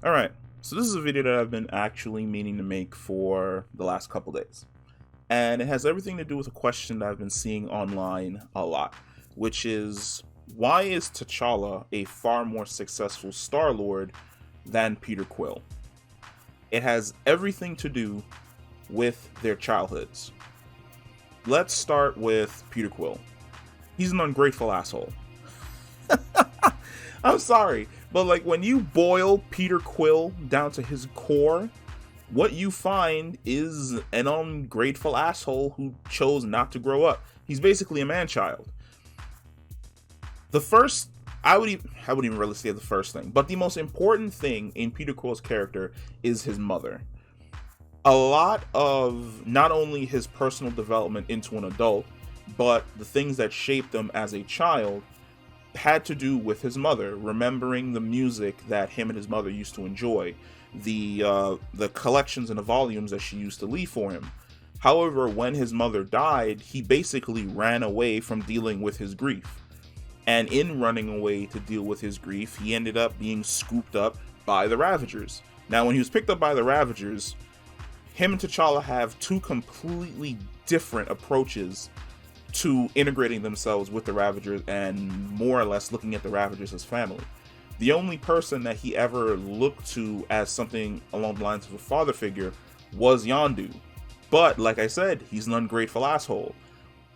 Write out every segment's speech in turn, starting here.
Alright, so this is a video that I've been actually meaning to make for the last couple days. And it has everything to do with a question that I've been seeing online a lot, which is, why is T'Challa a far more successful Star-Lord than Peter Quill? It has everything to do with their childhoods. Let's start with Peter Quill. He's an ungrateful asshole. I'm sorry, but like when you boil Peter Quill down to his core, what you find is an ungrateful asshole who chose not to grow up. He's basically a man-child. The first, I wouldn't even really say the first thing, but the most important thing in Peter Quill's character is his mother. A lot of not only his personal development into an adult, but the things that shaped him as a child had to do with his mother, remembering the music that him and his mother used to enjoy, the collections and the volumes that she used to leave for him. However, when his mother died, he basically ran away from dealing with his grief. And in running away to deal with his grief, he ended up being scooped up by the Ravagers. Now, when he was picked up by the Ravagers, him and T'Challa have two completely different approaches to integrating themselves with the Ravagers and more or less looking at the Ravagers as family. The only person that he ever looked to as something along the lines of a father figure was Yondu. But, like I said, he's an ungrateful asshole.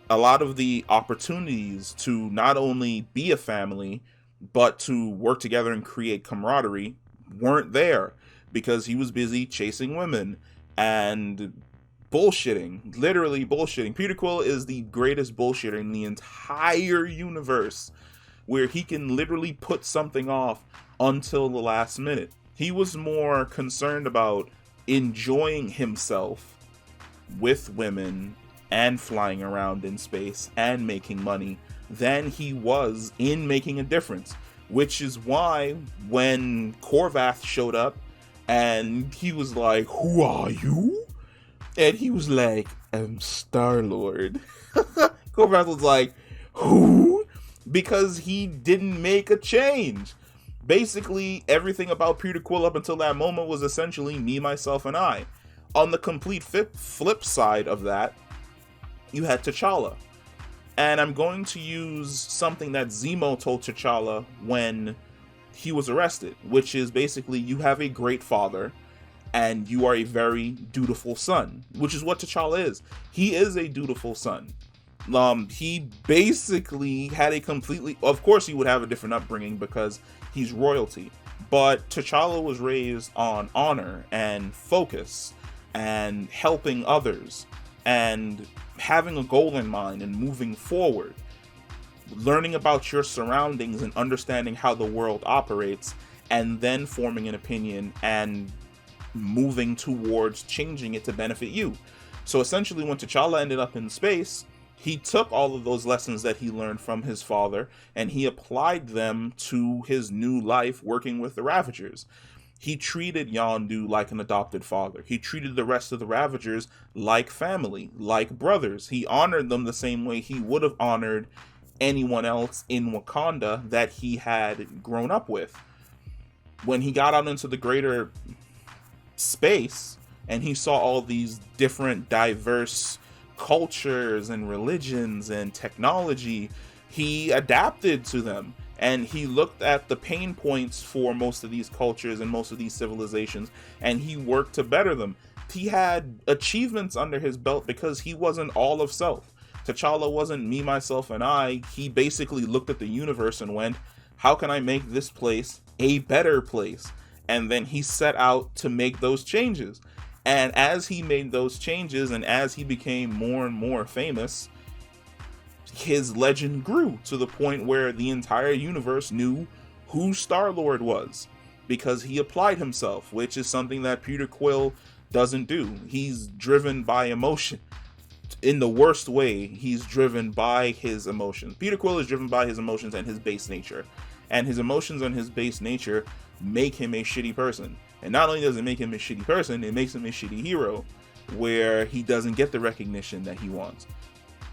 A lot of the opportunities to not only be a family, but to work together and create camaraderie weren't there because he was busy chasing women and bullshitting, literally bullshitting. Peter Quill is the greatest bullshitter in the entire universe, where he can literally put something off until the last minute. He was more concerned about enjoying himself with women and flying around in space and making money than he was in making a difference, which is why when Korvath showed up and he was like, "Who are you?" And he was like, "I'm Star-Lord." Korvath was like, "Who?" Because he didn't make a change. Basically, everything about Peter Quill up until that moment was essentially me, myself, and I. On the complete flip side of that, you had T'Challa. And I'm going to use something that Zemo told T'Challa when he was arrested, which is basically, you have a great father and you are a very dutiful son, which is what T'Challa is. He is a dutiful son. He basically had a completely, of course he would have a different upbringing because he's royalty, but T'Challa was raised on honor and focus and helping others and having a goal in mind and moving forward, learning about your surroundings and understanding how the world operates, and then forming an opinion and moving towards changing it to benefit you. So essentially, when T'Challa ended up in space, he took all of those lessons that he learned from his father and he applied them to his new life working with the Ravagers. He treated Yondu like an adopted father. He treated the rest of the Ravagers like family, like brothers. He honored them the same way he would have honored anyone else in Wakanda that he had grown up with. When he got out into the greater space and he saw all these different diverse cultures and religions and technology, he adapted to them and he looked at the pain points for most of these cultures and most of these civilizations and he worked to better them. He had achievements under his belt because he wasn't all of self. T'Challa wasn't me, myself, and I. He basically looked at the universe and went, how can I make this place a better place? And then he set out to make those changes. And as he made those changes and as he became more and more famous, his legend grew to the point where the entire universe knew who Star-Lord was because he applied himself, which is something that Peter Quill doesn't do. He's driven by emotion. In the worst way, he's driven by his emotions. Peter Quill is driven by his emotions and his base nature. And his emotions and his base nature make him a shitty person. And not only does it make him a shitty person, it makes him a shitty hero, where he doesn't get the recognition that he wants.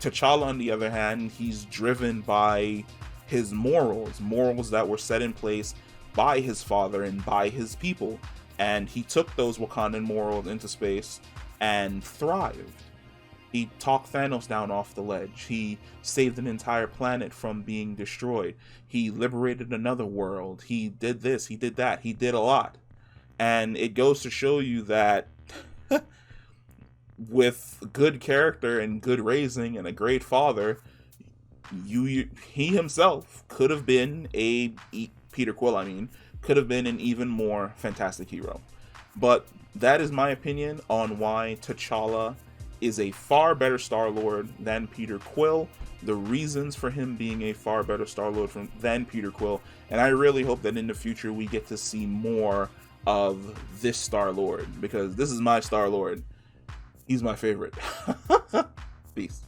T'Challa, on the other hand, he's driven by his morals that were set in place by his father and by his people, and he took those Wakandan morals into space and thrived. He talked Thanos down off the ledge. He saved an entire planet from being destroyed. He liberated another world. He did this, he did that, he did a lot. And it goes to show you that with good character and good raising and a great father, he himself could have been Peter Quill, could have been an even more fantastic hero. But that is my opinion on why T'Challa is a far better Star-Lord than Peter Quill, the reasons for him being a far better Star-Lord than Peter Quill, and I really hope that in the future we get to see more of this Star-Lord, because this is my Star-Lord. He's my favorite. Peace.